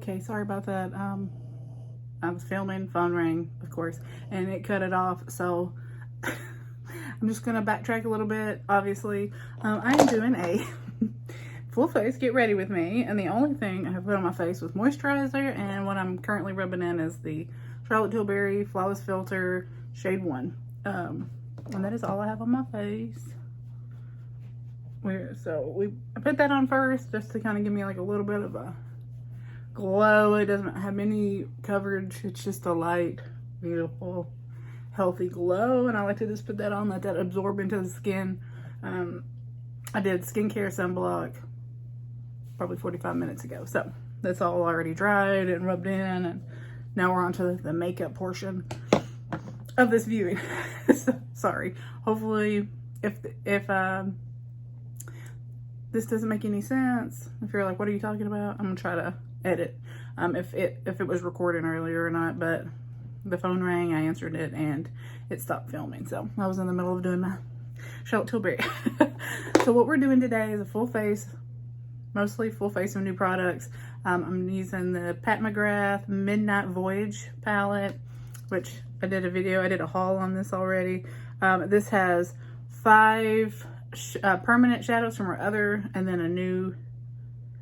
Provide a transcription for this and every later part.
Okay, sorry about that. I was filming, phone rang, of course, and it cut it off. So I'm just gonna backtrack a little bit. Obviously, I am doing a full face get ready with me, and the only thing I have put on my face was moisturizer, and what I'm currently rubbing in is the Charlotte Tilbury Flawless Filter Shade 1. And that is all I have on my face. I put that on first just to kind of give me like a little bit of a glow. It doesn't have any coverage. It's just a light, beautiful, healthy glow. And I like to just put that on, let that absorb into the skin. I did skincare sunblock probably 45 minutes ago. So that's all already dried and rubbed in. And now we're on to the makeup portion of this viewing. Sorry. Hopefully, if this doesn't make any sense, if you're like, what are you talking about? I'm gonna try to edit if it was recording earlier or not, but the phone rang, I answered it, and it stopped filming. So I was in the middle of doing my Charlotte Tilbury. So what we're doing today is a full face, mostly full face of new products. I'm using the Pat McGrath Midnight Voyage palette, which I did a haul on this already. This has 5 permanent shadows from our other, and then a new,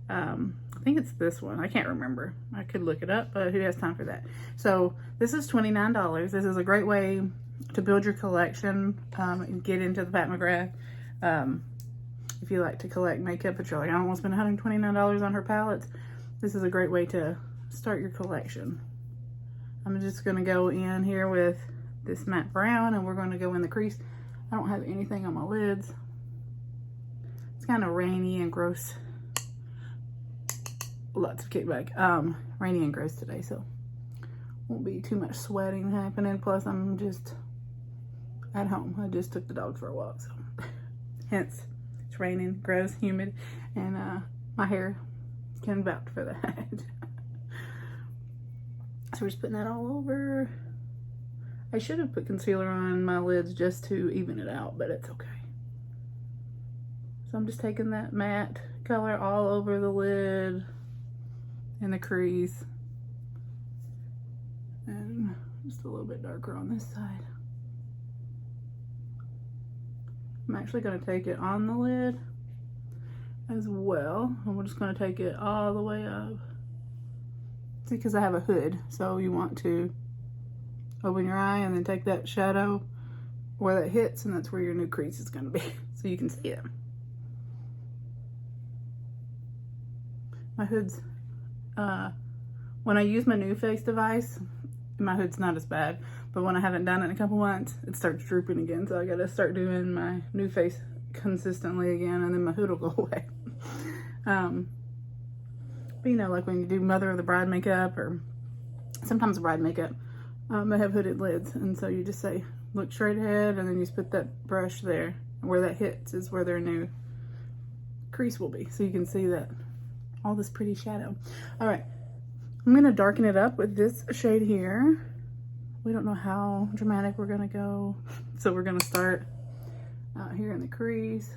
I think it's this one. I can't remember. I could look it up, but who has time for that? So this is $29. This is a great way to build your collection and get into the Pat McGrath. If you like to collect makeup, but you're like, I don't want to spend $129 on her palettes, this is a great way to start your collection. I'm just going to go in here with this matte brown, and we're going to go in the crease. I don't have anything on my lids. It's kind of rainy and gross. Lots of kickback. Rainy and gross today, so won't be too much sweating happening. Plus, I'm just at home. I just took the dog for a walk, so hence it's raining, gross, humid, and my hair can vouch for that. So we're just putting that all over. I should have put concealer on my lids just to even it out, but it's okay. So I'm just taking that matte color all over the lid and the crease, and just a little bit darker on this side. I'm actually going to take it on the lid as well, and we're just going to take it all the way up. See, because I have a hood, so you want to open your eye and then take that shadow where that hits, and that's where your new crease is going to be, so you can see it. My hood's, when I use my new face device, my hood's not as bad, but when I haven't done it in a couple months, it starts drooping again, so I gotta start doing my new face consistently again, and then my hood will go away. But you know, like when you do Mother of the Bride makeup, or sometimes bride makeup, they have hooded lids, and so you just say, look straight ahead, and then you just put that brush there. Where that hits is where their new crease will be, so you can see that all this pretty shadow. All right, I'm gonna darken it up with this shade here. We don't know how dramatic we're gonna go, so we're gonna start out here in the crease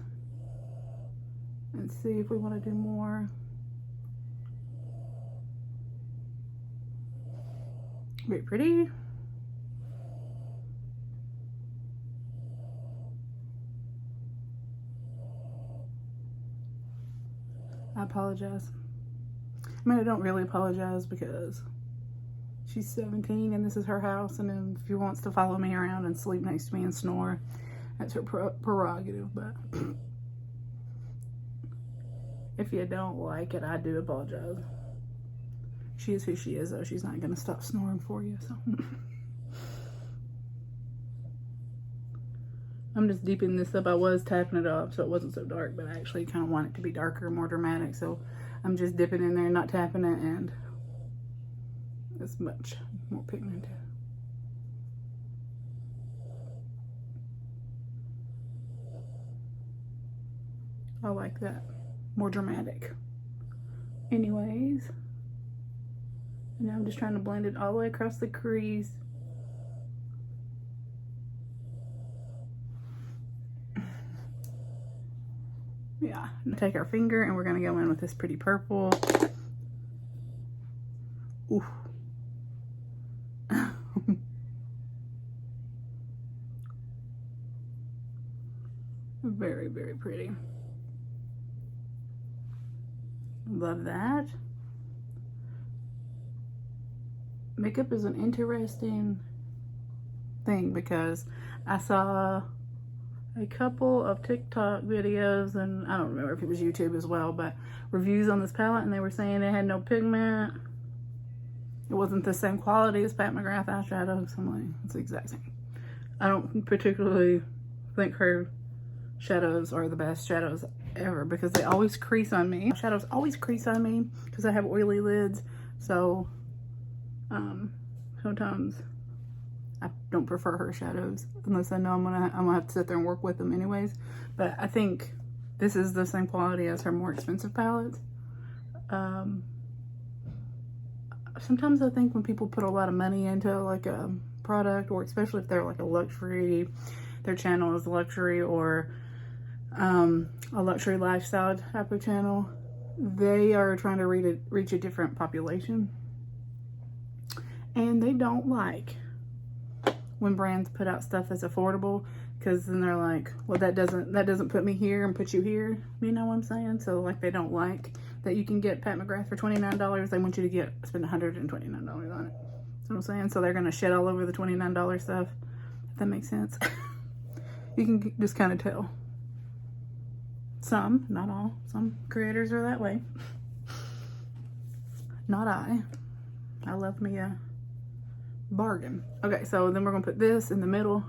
and see if we want to do more. Very pretty. I apologize. I mean, I don't really apologize because she's 17 and this is her house, and then if she wants to follow me around and sleep next to me and snore, that's her prerogative. But if you don't like it, I do apologize. She is who she is, though. She's not going to stop snoring for you, so. I'm just deepening this up. I was tapping it off so it wasn't so dark, but I actually kind of want it to be darker, more dramatic, so I'm just dipping in there, not tapping it, and it's much more pigmented. I like that. More dramatic. Anyways. Now I'm just trying to blend it all the way across the crease. Yeah, I'm gonna take our finger and we're gonna go in with this pretty purple. Ooh. Very, very pretty. Love that. Makeup is an interesting thing because I saw a couple of TikTok videos, and I don't remember if it was YouTube as well, but reviews on this palette, and they were saying it had no pigment. It wasn't the same quality as Pat McGrath eyeshadows. I'm like, it's the exact same. I don't particularly think her shadows are the best shadows ever because they always crease on me. Shadows always crease on me because I have oily lids. So sometimes I don't prefer her shadows unless I know I'm gonna have to sit there and work with them anyways. But I think this is the same quality as her more expensive palettes. Sometimes I think when people put a lot of money into like a product, or especially if they're like a luxury, their channel is luxury, or a luxury lifestyle type of channel, they are trying to reach a different population, and they don't like when brands put out stuff that's affordable, because then they're like, well, that doesn't put me here and put you here, you know what I'm saying? So like, they don't like that you can get Pat McGrath for $29. They want you to spend $129 on it. You know what I'm saying? So they're gonna shit all over the $29 stuff, if that makes sense. You can just kind of tell. Some, not all, some creators are that way. Not I. I love me a bargain. Okay, so then we're gonna put this in the middle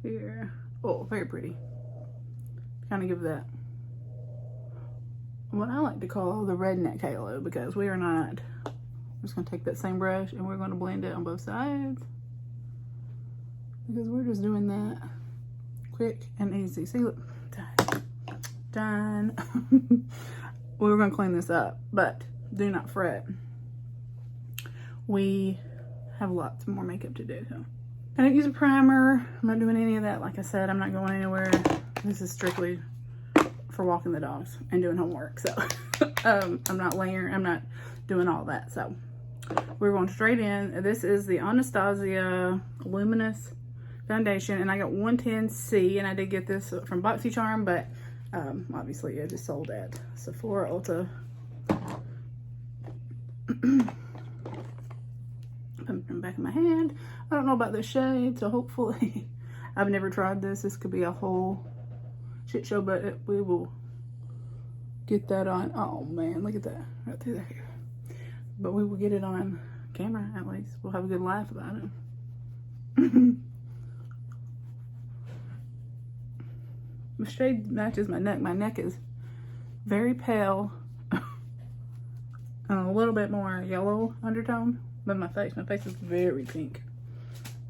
here. Oh, very pretty. Kind of give that what I like to call the redneck halo, because we are not. I'm just gonna take that same brush and we're gonna blend it on both sides, because we're just doing that quick and easy. See, look, done. We're gonna clean this up, but do not fret. We have lots more makeup to do. So I didn't use a primer. I'm not doing any of that. Like I said, I'm not going anywhere. This is strictly for walking the dogs and doing homework. So I'm not layering, I'm not doing all that. So we're going straight in. This is the Anastasia Luminous Foundation, and I got 110C, and I did get this from BoxyCharm, but obviously it is sold at Sephora, Ulta. Put them back in my hand. I don't know about this shade, so hopefully I've never tried this. This could be a whole shit show, but we will get that on. Oh man, look at that right through there. But we will get it on camera, at least. We'll have a good laugh about it. The shade matches my neck. My neck is very pale and a little bit more yellow undertone than my face. My face is very pink.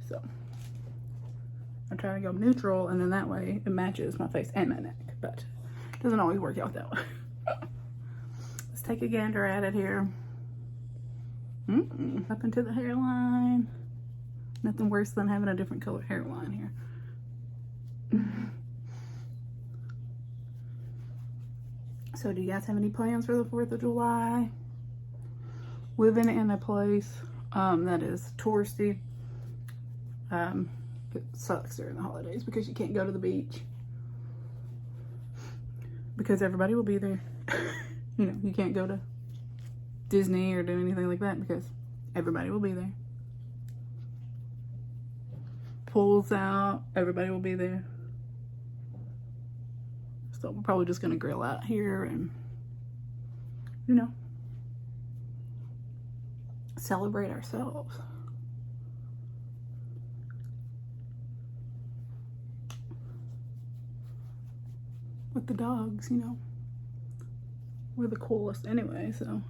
So I try to go neutral, and then that way it matches my face and my neck, but it doesn't always work out that way. Let's take a gander at it here. Up into the hairline. Nothing worse than having a different color hairline here. So do you guys have any plans for the 4th of July? Living in a place that is touristy. It sucks during the holidays because you can't go to the beach, because everybody will be there. You know, you can't go to Disney or do anything like that because everybody will be there. Pool's out, everybody will be there. So we're probably just gonna grill out here and, you know, celebrate ourselves. With the dogs, you know. We're the coolest anyway, so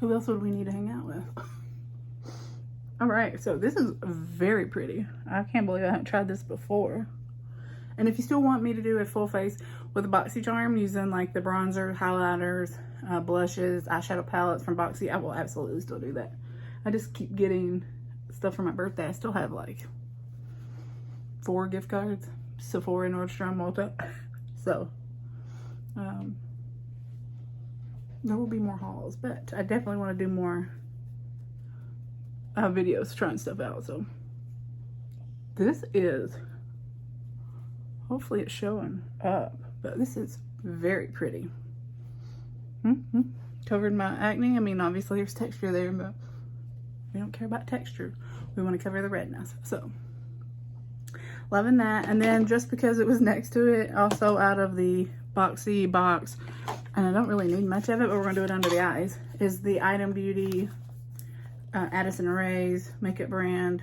who else would we need to hang out with? All right, so this is very pretty. I can't believe I haven't tried this before. And if you still want me to do a full face with a BoxyCharm using like the bronzer, highlighters, blushes, eyeshadow palettes from Boxy, I will absolutely still do that. I just keep getting stuff for my birthday. I still have like 4 gift cards, Sephora and Ulta. So, there will be more hauls, but I definitely want to do more videos trying stuff out. So this is, hopefully it's showing up, but this is very pretty. Covered my acne. I mean, obviously there's texture there, but we don't care about texture. We want to cover the redness. So loving that. And then just because it was next to it, also out of the boxy box, and I don't really need much of it, but we're gonna do it under the eyes, is the Item Beauty Addison Rae's makeup brand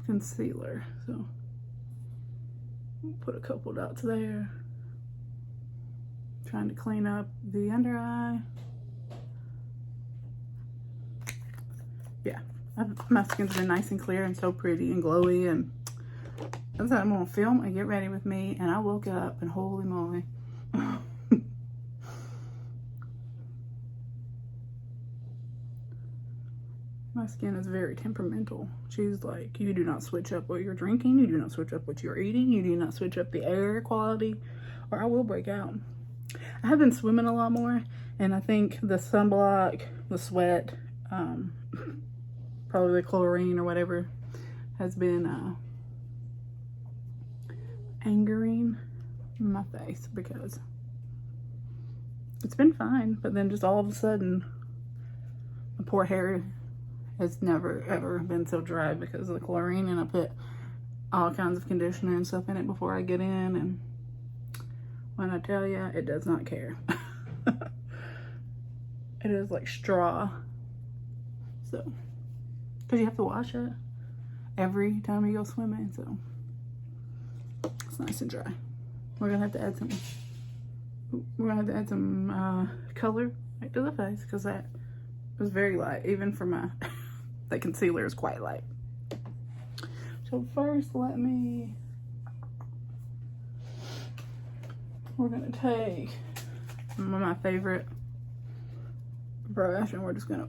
concealer. So we'll put a couple dots there. Trying to clean up the under eye. Yeah, my skin's been nice and clear and so pretty and glowy, and that's what I'm gonna film and get ready with me. And I woke up and holy moly. My skin is very temperamental. She's like, you do not switch up what you're drinking, you do not switch up what you're eating, you do not switch up the air quality, or I will break out. I have been swimming a lot more, and I think the sunblock, the sweat, probably the chlorine or whatever has been angering my face, because it's been fine, but then just all of a sudden my poor hair has never ever been so dry because of the chlorine, and I put all kinds of conditioner and stuff in it before I get in, and when I tell you, it does not care. It is like straw. So, because you have to wash it every time you go swimming, so it's nice and dry. We're gonna have to add some. We're gonna have to add some color right to the face, because that was very light, even for my. The concealer is quite light. So first, we're gonna take my favorite brush, and we're just gonna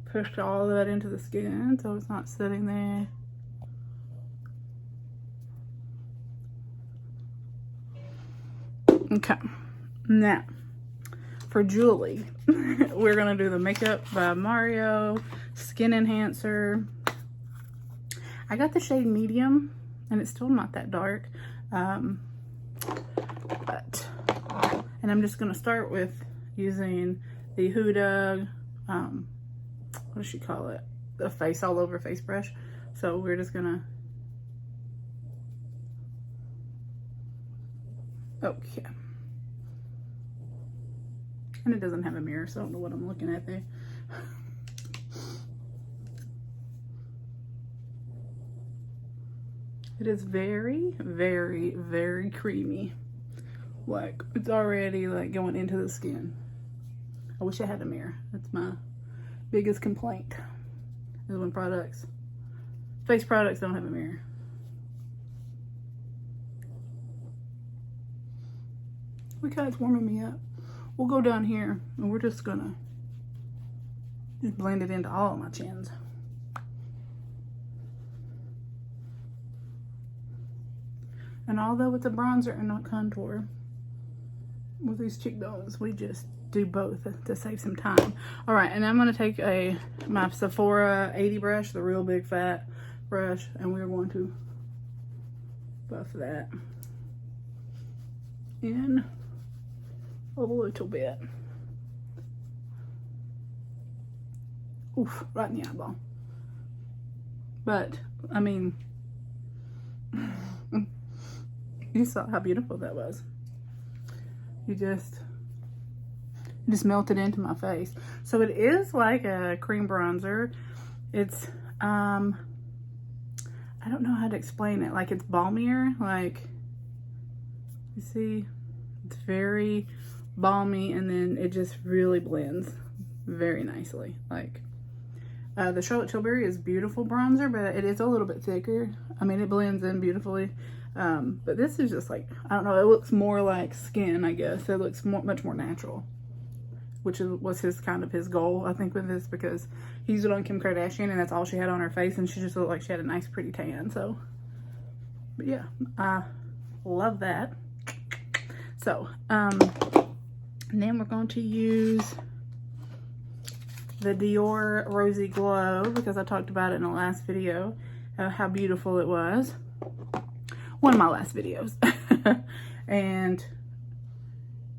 push all of that into the skin so it's not sitting there. Okay, now for Julie, we're gonna do the Makeup by Mario Skin Enhancer. I got the shade medium, and it's still not that dark, and I'm just gonna start with using the Huda, what does she call it? The face all over face brush. So we're just gonna, okay. And it doesn't have a mirror, so I don't know what I'm looking at there. It is very, very, very creamy. Like, it's already like going into the skin. I wish I had a mirror. That's my biggest complaint, is when face products don't have a mirror. Look how it's warming me up. We'll go down here, and we're just gonna blend it into all of my chins. And although it's a bronzer and not contour, with these cheekbones, we just do both to save some time. All right, and I'm gonna take my Sephora 80 brush, the real big fat brush, and we're going to buff that in a little bit. Oof, right in the eyeball. But, I mean, you saw how beautiful that was. You just melted into my face. So it is like a cream bronzer. It's, I don't know how to explain it. Like, it's balmier. Like, you see, it's very balmy, and then it just really blends very nicely. Like, the Charlotte Tilbury is beautiful bronzer, but it is a little bit thicker. I mean, it blends in beautifully. But this is just like, I don't know, it looks more like skin, I guess. It looks much more natural, which was his goal, I think, with this, because he used it on Kim Kardashian, and that's all she had on her face, and she just looked like she had a nice, pretty tan. So, but yeah, I love that. So, And then we're going to use the Dior Rosy Glow, because I talked about it in the last video, how beautiful it was. One of my last videos. And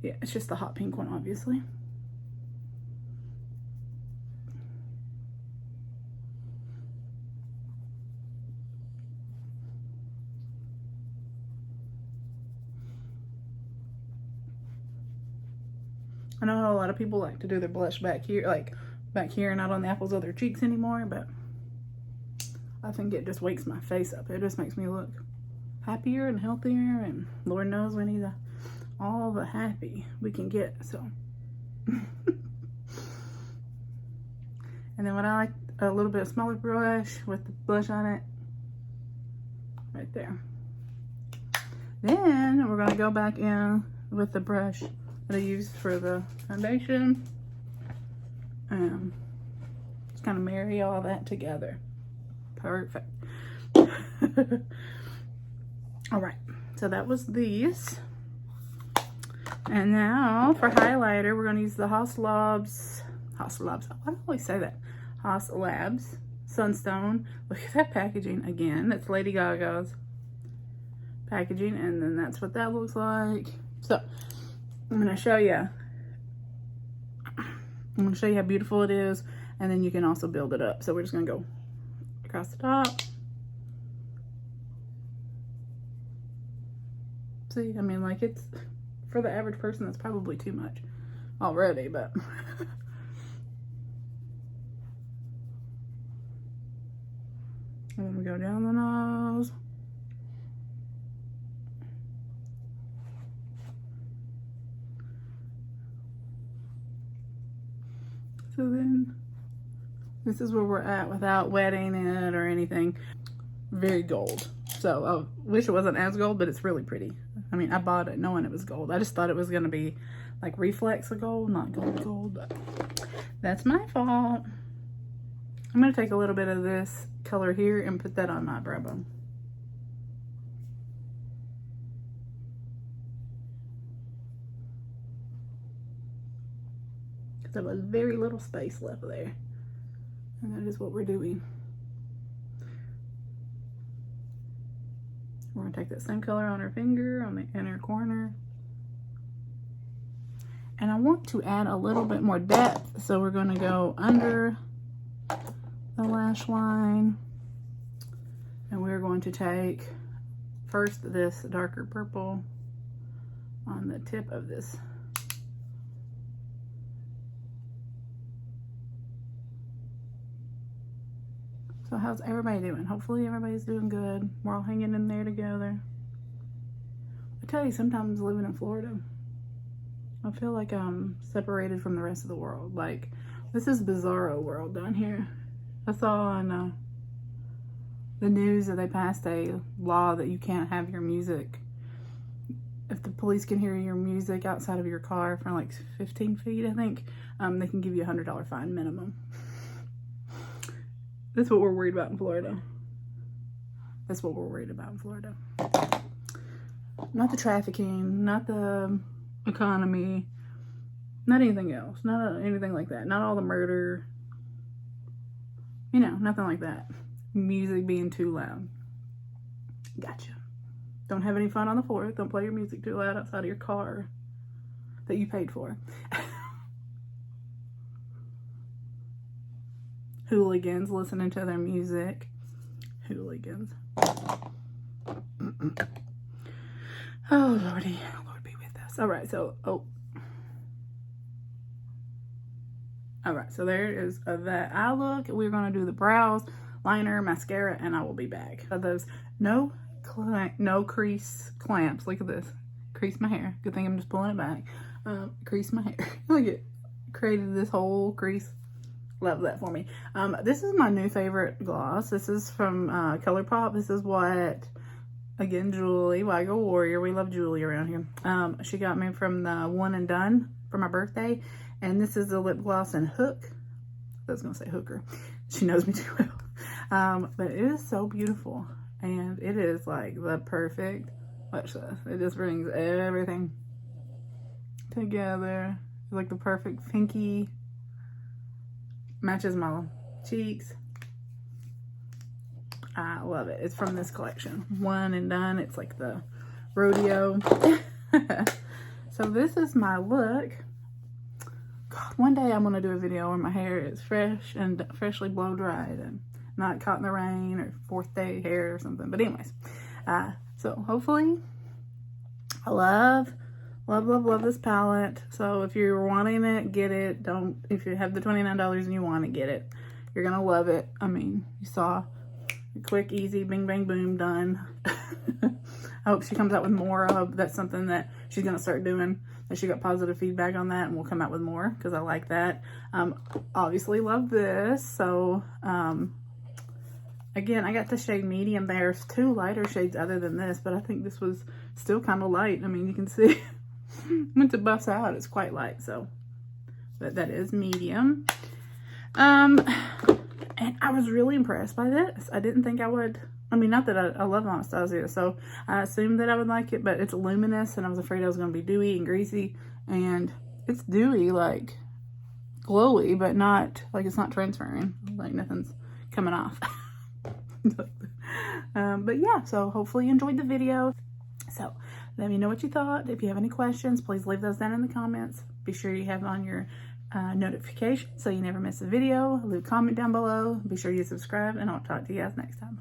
yeah, it's just the hot pink one, obviously. I know how a lot of people like to do their blush back here, like back here, not on the apples of their cheeks anymore, but I think it just wakes my face up. It just makes me look happier and healthier, and Lord knows we need all the happy we can get, so. And then when I like a little bit of smaller brush with the blush on it, right there. Then we're gonna go back in with the brush that I used for the foundation. Just kind of marry all that together. Perfect. All right, so that was these. And now for highlighter, we're going to use the Haus Labs. Why do I always say that? Haus Labs Sunstone. Look at that packaging again. That's Lady Gaga's packaging, and then that's what that looks like. So I'm going to show you. I'm going to show you how beautiful it is, and then you can also build it up. So we're just going to go across the top. See, I mean, like, it's, for the average person, that's probably too much already, but. And then we go down the nose. So then, this is where we're at without wetting it or anything. Very gold. So I wish it wasn't as gold, but it's really pretty. I mean, I bought it knowing it was gold. I just thought it was going to be like reflex of gold, not gold, but that's my fault. I'm going to take a little bit of this color here and put that on my brow bone. Because there was very little space left there. And that is what we're doing. We're going to take that same color on her finger, on the inner corner. And I want to add a little bit more depth, so we're going to go under the lash line. And we're going to take first this darker purple on the tip of this. So how's everybody doing? Hopefully everybody's doing good. We're all hanging in there together. I tell you, sometimes living in Florida, I feel like I'm separated from the rest of the world. Like, this is bizarro world down here. I saw on the news that they passed a law that you can't have your music. If the police can hear your music outside of your car for like 15 feet, I think, they can give you a $100 fine minimum. That's what we're worried about in Florida. That's what we're worried about in Florida. Not the trafficking, not the economy, not anything else. Not anything like that. Not all the murder. You know, nothing like that. Music being too loud. Gotcha. Don't have any fun on the 4th. Don't play your music too loud outside of your car that you paid for. Hooligans listening to their music. Hooligans. Oh, Lordy. Lord be with us. All right, so, all right, so there is that eye look. We're going to do the brows, liner, mascara, and I will be back. So those no crease clamps. Look at this. Crease my hair. Good thing I'm just pulling it back. Crease my hair. Look at, created this whole crease. Love that for me. This is my new favorite gloss. This is from ColourPop. This is what, again, Julie, White Girl Warrior. We love Julie around here. She got me from the One and Done for my birthday. And this is the lip gloss in Hook. I was going to say Hooker. She knows me too well. But it is so beautiful. And it is like the perfect, watch this. It just brings everything together. like the perfect pinky. Matches my cheeks. I love it. It's from this collection. One and done. It's like the rodeo. So this is my look. God, one day I'm going to do a video where my hair is fresh and freshly blow dried and not caught in the rain or 4th day hair or something. But anyways, so hopefully I love this palette. So if you're wanting it, get it. Don't, if you have the $29 and you want to get it, you're going to love it. I mean, you saw quick, easy, bing, bang, boom, done. I hope she comes out with more. I hope that's something that she's going to start doing, that she got positive feedback on that, and we'll come out with more because I like that. Obviously love this. So, again, I got the shade medium. There's 2 lighter shades other than this, but I think this was still kind of light. I mean, you can see once it buffs out, it's quite light. So, but that is medium. And I was really impressed by this. I didn't think I would. I mean, not that I love Anastasia, so I assumed that I would like it, but it's luminous, and I was afraid I was going to be dewy and greasy, and it's dewy, like, glowy, but not, like, it's not transferring, like, nothing's coming off. But yeah, so hopefully you enjoyed the video. So let me know what you thought. If you have any questions, please leave those down in the comments. Be sure you have on your notifications so you never miss a video. Leave a comment down below. Be sure you subscribe, and I'll talk to you guys next time.